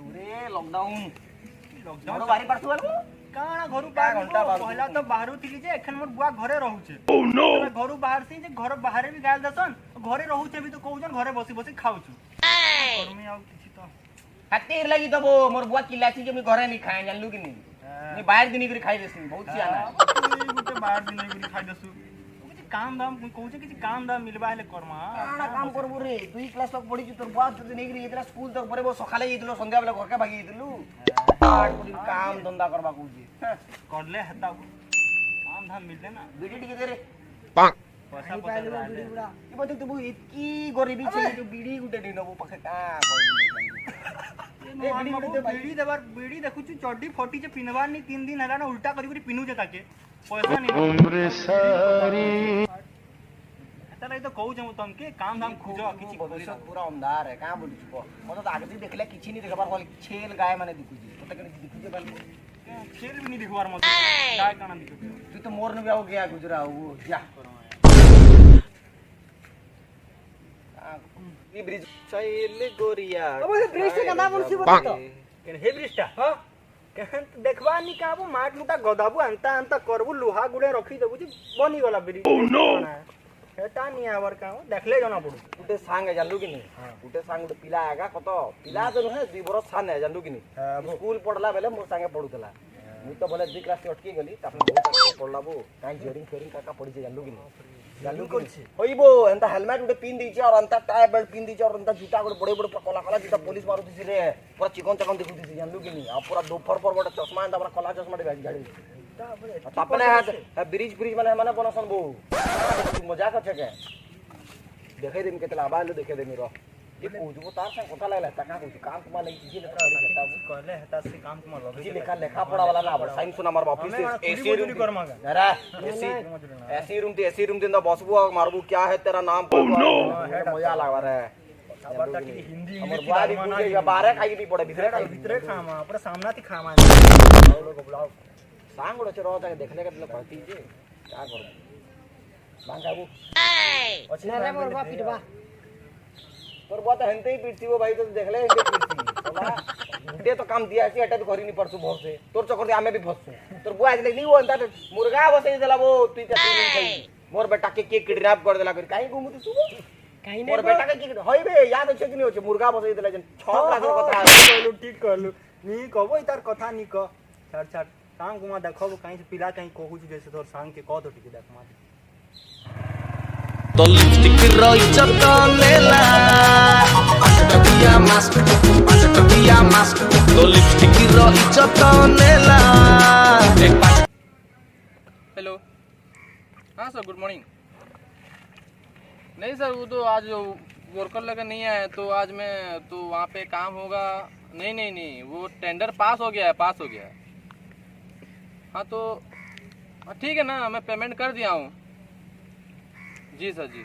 रे lockdown lockdown बारी पड़तु वाला काना घरु बाहर पहला तो बाहरु थिली जे एखन मोर बुआ घरे रहउछे ओह नो घरु बाहर से जे घर बाहर भी गाल दसन घरे रहउछे भी तो कहउजन घरे बसी बसी खाउछु करमी आउ किछि तो खातिर लगी तो वो मोर बुआ किलाची जे मी घरे नहीं खाए जानलु कि नहीं मी बाहर दिनी करी खाई देसी बहुत सियाना गुटे बाहर दिनी करी खाई देसु किछि काम दाम कहउछे किछि काम दाम मिलबा हेले करमा काना काम करबो रे 2 क्लास तक पढी छु तोर बुआ तो नहीं करी इतरा स्कूल तक परे वो सखाले जइतलो संध्या बेला घर के भागी जइतलु काम धंधा करबा कहउछे करले हेता काम धाम मिलले ना बीड़ी टिके दे रे पैसा पता बीड़ी बुड़ा ई बते तू इतकी गरीबी छे जो बीड़ी गुटे नहीं नबो पखे का बीड़ी देबार बीड़ी देखु छु चड्डी फोटी जे पिनबार नहीं 3 दिन हला ना उल्टा करी करी पिनु जे ताके पैसा नहीं उम्र सारी तले तो कहू जे तुमके काम धाम खोजो किछि भविष्य पूरा अंधार है का बोलु छु मत आगे देखले किछि नहीं देखबार खाली छेल गाय माने दिखु छी पता के दिखु जे बाल छेल भी नहीं देखबार मत काय काना दिखु तू तो मोर न भी आओ गया गुजरा वो जा ई ब्रिज चैल गोरिया अब ब्रिज से कना बोलसी बतो केन हे ब्रिजटा हां केहन देखबा नि काबो माट मुटा गदाबू अंता अंता करबू लोहा गुडे रखी देबू जी बनी गला ब्रिज ओह नो हेटा नि आवर का देखले जना पडू गुटे सांग है जानलु कि नहीं गुटे सांग गुटे पिला आगा कत पिला तो है 2 बरस सान है जानलु कि नहीं स्कूल पढ़ला बेले मोर संगे पढुतला मु तो बोले 2 क्लास से अटकी गली तापर बहुत पढ़ला बो काई जरिंग फेरिंग काका पड़ी जे जानलु कि नहीं जानलु कि होइबो एंता हेलमेट गुटे पिन दीची और अंता टाई बेल्ट पिन दीची और अंता जूता गुटे बड़े बड़े कला कला जूता पुलिस मारू दिसी रे पूरा चिकन चकन देखु दिसी जानलु कि नहीं आ पूरा दोपहर पर बड़ा चश्मा एंता पूरा कला चश्मा गाड़ी गाड़ी तापने हाथ ब्रिज ब्रिज माने बनसन बो मजाक छ के देखे देम केतला बालो देखे देमी रो ये पूजबो तार से कथा लागला तका को काम कुमा लगी जी लेखा करता कहले हेता से काम कुमा लगे जी लेखा पढ़ा वाला ना साइंस सुना मार ऑफिस एसी रूम करमा अरे एसी रूम दिन बसबो मारबो क्या है तेरा नाम मजा लागबा रे बता कि हिंदी हमर बारी पूजे बारे खाई नहीं पड़े भीतरे खामा पूरा सामना थी खामा लोग बुलाओ सांग उड़े रो जाके देखले के कहती जे क्या करबो बांगाबू अच्छे ना मोर बा पिटबा तोर बात हनते ही पीटती वो भाई तो देखले हनते पीटती बाबा गुडे तो काम दिया छी एटा भी करी नहीं पड़सु भोर से तोर चक्कर दे हमें भी फससु तोर बुआ आज नहीं वो अंता मुर्गा बसई देला वो तू ते तीन खाई मोर बेटा के किडनैप कर देला कर काई घुमु तू काई मोर बेटा के होई बे याद अछि कि नहीं होछ मुर्गा बसई देला जन 6 लाख कथा कहलु ठीक कहलु नी कहबो इतार कथा नी क छाड़ छाड़ सांग गुमा देखबो काई से पिला काई कहू छी जैसे तोर सांग के कह दो ठीक देखमा तो लिपस्टिक रही चटनेला मास्क तो लिपस्टिक रही चटनेला। हेलो हाँ सर गुड मॉर्निंग। नहीं सर वो तो आज वर्कर लगा नहीं आए तो आज मैं तो वहाँ पे काम होगा। नहीं वो टेंडर पास हो गया है। हाँ तो ठीक है ना, मैं पेमेंट कर दिया हूँ। जी सर जी।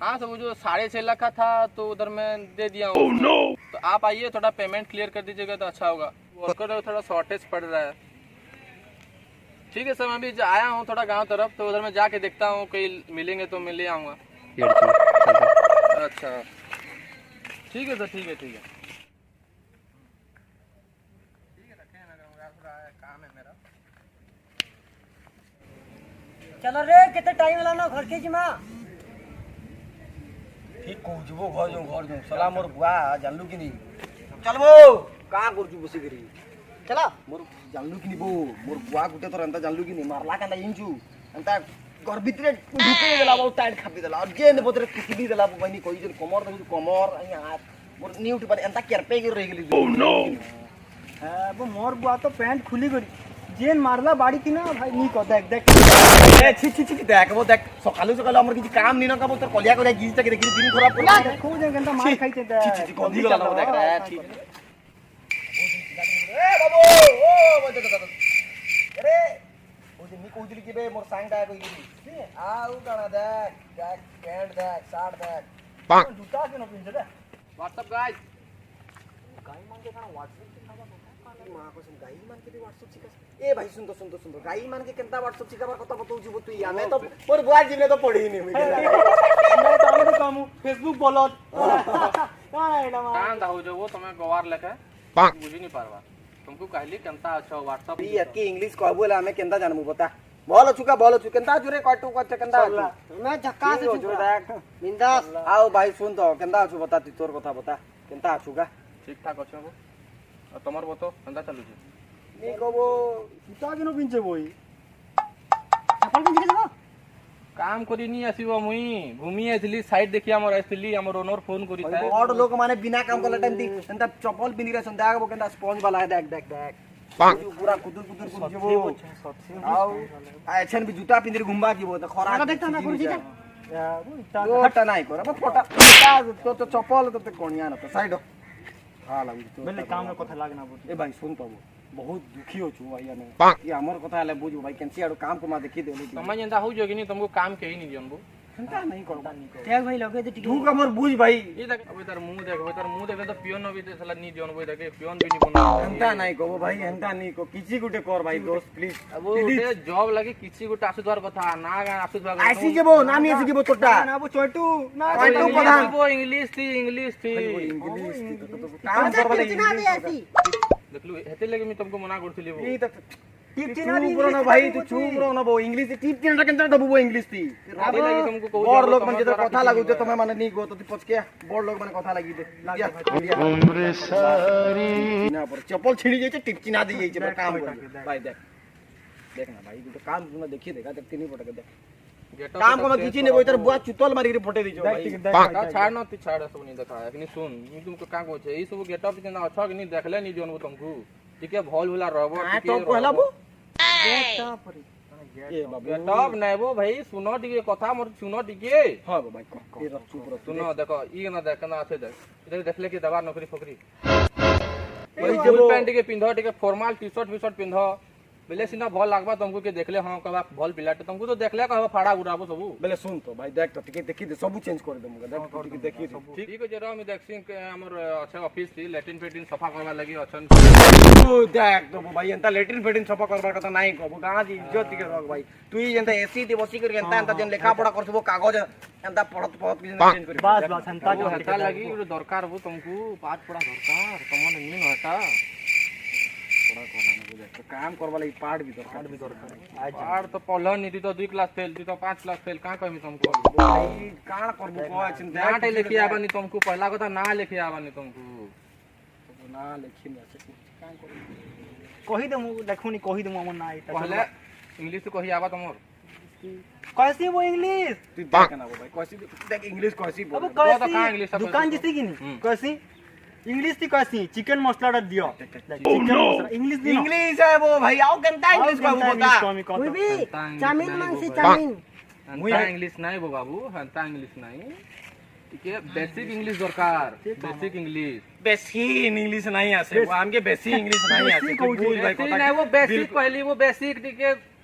हाँ सर वो जो 6.5 लाख का था तो उधर मैं दे दिया हूँ। oh, no! तो आप आइए थोड़ा पेमेंट क्लियर कर दीजिएगा तो अच्छा होगा। वर्कर थोड़ा शॉर्टेज पड़ रहा है। ठीक है सर, मैं अभी आया हूँ थोड़ा गांव तरफ, तो उधर मैं जाके देखता हूँ कहीं मिलेंगे तो मैं ले आऊँगा। अच्छा ठीक है सर, ठीक है काम है मेरा। चलो रे कितने टाइम लाना घर के जिमा ठीक कहूजबो घर जो सला मोर बुआ जानलु कि नहीं चलबो का करजु बसी करी चला मोर जानलु कि नहीं बो मोर बुआ गुटे तो अंता जानलु कि नहीं मारला कांदा इंचू अंता घर भीतर ढुके देला बहुत टाइट खापी देला और जे ने बोतरे किडी देला बनी कोई जन कमर देखु कमर अई हाथ मोर न्यूट पर अंता केरपे गिर रही गेली। ओह नो हां वो मोर बुआ तो पैंट खुली गरी जेन मारला बाड़ी थी ना भाई नी को देख ए छी देख वो देख सकालु हमर किछि काम नी न का बोतर कलिया कलिया गिज तक देखि दिन खराब कर देखो जे गंदा मार खाइते छी कोंदी गला ना देख रे ठीक ए बाबू ओ अरे ओ जे नी कोजली के बे मोर सांगडा को गिरी आउ गाना देख कैंड देख साड़ देख जूता के न पिन दे व्हाट्सएप गाइस गाई मान के खाना व्हाट्सएप मां को सुन गाई मान के व्हाट्सएप सिखा ए भाई सुन तो गाई मान के केनता व्हाट्सएप सिखाबार कथा बतौछु तू या मैं तो मोर बुआ जीने तो पढ़ी नहीं मैं तो काम फेसबुक बोलत कान दाऊ जो वो तुम्हें गवार लेके बुझी नहीं पारवा तुमको कहली केनता अच्छा व्हाट्सएप ई एकी इंग्लिश कहबो हमें केनता जानमु बता बोल छु केनता जुरे कटू कट केनता मैं झक्का से जुरे देख बिंदास आओ भाई सुन तो केनता छु बता तू तोर कथा बता केनता छु का ठीक ठाक अच्छे वो और तुम्हार बतो केनता चलू छी नी कहबो जूता किनो पिंचे बोई चप्पल पिंच के देबो काम करी नहीं आसीबो मुई घूमी आइली साइड देखि हमर आइली हमर ओनर फोन करी था और लोग माने बिना काम करले टाइम दी एंता चप्पल पिंदी रे संदा आगो केनता स्पंज वाला है देख देख देख पूरा कुदुर कुदुर जेबो आओ एछन भी जूता पिंदी घुमबा जीबो त खरा देखता ना कुर्सी का ओटा नाही कर अब फोटा तो चप्पल तो कोनिया न तो साइड हां लागु तो बेले काम रे कथा लागना बोल ए भाई सुन तो बहुत दुखी हो छु भाई ने ये हमर कथा हले बुझ भाई केनसी आडो काम को मा देखि देले समझ एंदा हो जो कि नहीं तुमको काम के ही नहीं दियन बो एंता नहीं करो देख भाई लगे तो तू कमर बुझ भाई ये देख अबे तार मुंह देख तो पियोन भी ते साला नहीं दियन बो देख पियोन भी नहीं बना एंता नहीं को भाई एंता नहीं को किसी गुटे कर भाई दोस्त प्लीज अब वो उठे जॉब लगी किसी को टासु द्वार कथा ना गा आसु द्वार आईसी जेबो नामी ऐसे जेबो तोटा ना वो छोटू ना छोटू प्रधान वो इंग्लिश थी इंग्लिश काम करबा चिना दे ऐसी देख लो हेते लगे मैं तुमको मना करथली वो ई त टिप चिना दी ना भाई तू चुप रहो ना वो इंग्लिश टिप चिना केनता दबो वो इंग्लिश थी अबे लगी तुमको कहू और लोग मन जे कथा लागु जे तमे माने नहीं गो तो पछ के बड़ लोग माने कथा लागी दे उम्र सारी ना पर चप्पल छिड़ी जाय टिप चिना दी जाय काम कर भाई देख देख ना भाई तू काम तू देखि देखा देख तीन पटक देख काम को किछि ने इधर बुआ चुतल मारी के फोटे दीजो भाई छाड़ ना तू छाड़ सब नहीं देखा है कि नहीं सुन मैं तुमको का कहू छे ई सब गेटअप जना अच्छा कि नहीं देखले नहीं जोन तुमको ठीक है भोल भुला रहबो हां तो पहला बो ये बाबू गेटअप नहीं वो भाई सुनो टिके कथा मोर सुनो टिके हां भाई ये चुप रहो सुनो देखो ई ना देख ना आछे देख इधर देखले कि दवा नौकरी फोकरी भाई फुल जब पैंट के पिंधो टिके फॉर्मल टी-शर्ट पिंधो बेले सिना भल लागबा तुमको के देखले हां कहबा भल पिलाटे तुमको तो देखले कहबा फाड़ा उड़ाबो सब बेले सुन तो भाई देख तो टिके देखि दे सब चेंज कर दे मुगा देख टिके देखि दे ठीक है जरा मैं देख सिंह हमर अच्छा ऑफिस थी लैट्रिन पेटिन सफा करबा लगी अछन ओ देख तो भाई एंता लेटरिन फेटिन सफा करबार कथा नाही कहबो गाना जी इज्जत टिके रख भाई तू ही एंता एसी ती बसी कर एंता एंता जेन लेखा पढ़ा करथबो कागज एंता पढ़त पढ़त कि चेंज कर बस बस हंता जो हता लगी दरकार वो तुमको पाठ पढ़ा दरकार तुमने नीन हटा पढ़ा कोना न बुझे तो काम करबा लगी पाठ भी दरकार पाठ तो पढ़ल नहीं थी तो 2 क्लास फेल थी तो 5 क्लास फेल का कहमी तुमको भाई कान करबो को छिन ना टे लिखी आबानी तुमको पहला কথা ना लिखी आबानी तुमको ना लिखि न से काम कर कहि देमु देखुनी कहि देमु हमर ना इटा पहले इंग्लिश तो कही आबा तुमर कैसे वो इंग्लिश तू देख ना भाई कैसी देख इंग्लिश कैसी बोल अब तो कहाँ इंग्लिश कैसी सब दुकान जैसे की नहीं कैसी इंग्लिश थी कैसी चिकन मसाला डाल दियो चिकन मसाला इंग्लिश दी इंग्लिश है वो भाई आओ केंता इंग्लिश कहबो बता कोई भी चामीन मांग से बाबा। चामीन हंता इंग्लिश नहीं वो बाबू हंता इंग्लिश नहीं ठीक है बेसिक इंग्लिश दरकार बेसिक इंग्लिश बेसी इंग्लिश नहीं आसे वो हमके बेसी इंग्लिश नहीं आसे तू बोल भाई बेसिक नहीं वो बेसिक पहली वो बेसिक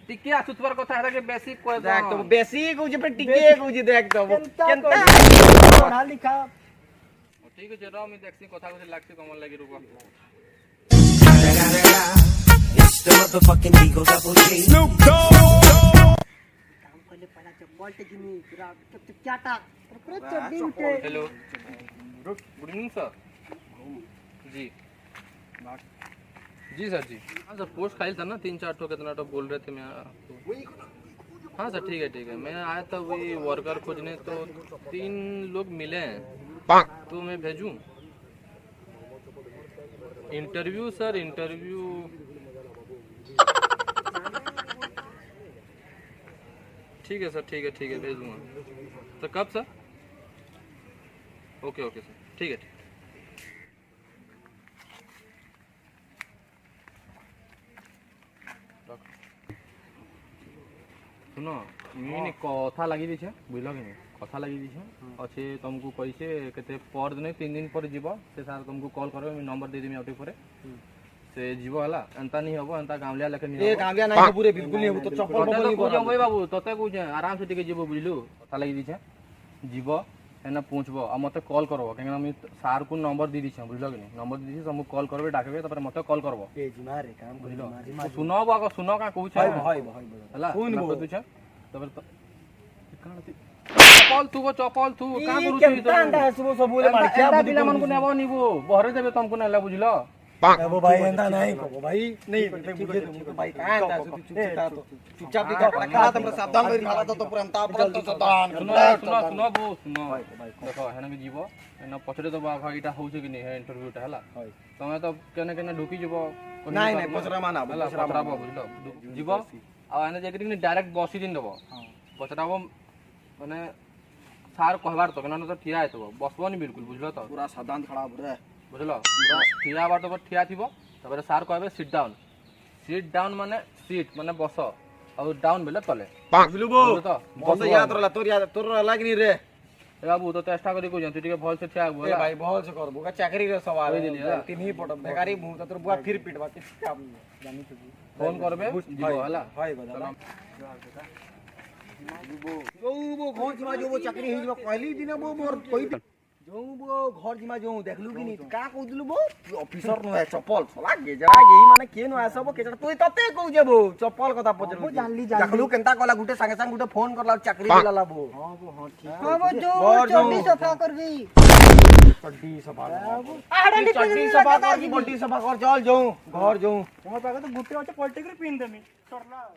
टिके आसुतवर कथा है कि बेसिक कोई देख तो बेसी को जे पे टिके को जे देख तो केंता पढ़ा लिखा ठीक है जरा मैं देखसी कथा को लागसी कमल लगी रुको काम करले पहला चप्पल टे गिनी पूरा चाटा पूरा चड्डी उठे हेलो गुड इवनिंग सर जी जी सर जी हाँ सर पोस्ट खाइल था ना 3-4 ठो कितना तो बोल रहे थे मैं हाँ सर ठीक है मैं आया था वही वर्कर खोजने तो 3 लोग मिले हैं तो मैं भेजूं इंटरव्यू सर इंटरव्यू ठीक है सर ठीक है भेज दूंगा तो कब सर ओके सर ठीक है सुनो मैंने कथा लगी दी बुझल कि नहीं कथा लगी दी अच्छे तुमको कैसे केते पर दिन 3 दिन पर जीव से सार तुमको कॉल करो मैं नंबर दे देमी आउटे पर से जीव हला एंता नहीं हबो एंता गामलिया लेके नहीं ए गामलिया नहीं पूरे बिल्कुल नहीं हो तो चप्पल तो नहीं पूजा भाई बाबू तते कुछ आराम से टिके जीव बुझलु कथा लगी दी जीव एना पहुंचबो आ मते कॉल करबो केना हम सार को नंबर दे दी बुझल कि नहीं नंबर दे दी हम कॉल करबे डाकबे तपर मते कॉल करबो ए जिमा रे काम बुझलो सुनो बाको सुनो का कहू छै भाई हला सुन नंबर बो दू छै तबर तो चप्पल थू का करू केनता अंडा हसबो सब बोले मार क्या एंता पिला मन को नेबो निबो बहरे देबे तुमको नेला बुझलो वो भाई एंता नहीं को भाई नहीं बुझे तुमको भाई कहां अंडा तू चुपचाप दिखा कहा तुमरे सावधान करी खाला तो पूरा अंता पर तो सावधान सुनो बो सुनो देखो हेना के जीवो एना पछरे तो बा भाईटा होउছে कि नहीं है इंटरव्यूटा हला तमे तो केने केने ढुकी जीवो नहीं नहीं पछरा माना पछरा बुझलो जीवो आ एने जेकरी नि डायरेक्ट बसी दिन देबो पछराबो माने सार कहबार तो केना तो ठिया हेतबो बसबो नि बिल्कुल बुझलो तो पूरा सावधान खड़ा रे बुझलो पूरा ठिया बार तो ठिया थिबो तबरे सार कहबे सिट डाउन माने सीट माने बस और डाउन बेले तले बुझलु बो तो बस याद रहला तोर रहला कि नहीं रे ए बाबू तो चेष्टा करी को जंतु टिके भल से ठिया ए भाई बहुत से करबो का चाकरी रे सवाल तीन ही पट बेकारी मुंह तोर बुआ फिर पिटवा के जानी तो फोन करबे जीवो हला हाय बदला जो वो घर जिमा जो वो चाकरी ही जो पहली दिन वो मोर कोई जो वो घर जिमा जो देखलु कि नहीं का कहदलु बो ऑफिसर न है चप्पल सला गे जरा यही माने के न आसबो के तोय तते कहू जेबो चप्पल कथा पचरबो जानली देखलु केनता कहला गुटे संगे संग गुटे फोन करला चाकरी दिलाला बो हां वो हां ठीक हां वो जो चड्डी सफा करबी चड्डी सफा चड्डी सफा कर की बड्डी सफा कर चल जाऊं घर जाऊं मोर पाके तो गुटे पलटे कर पिन देमी चला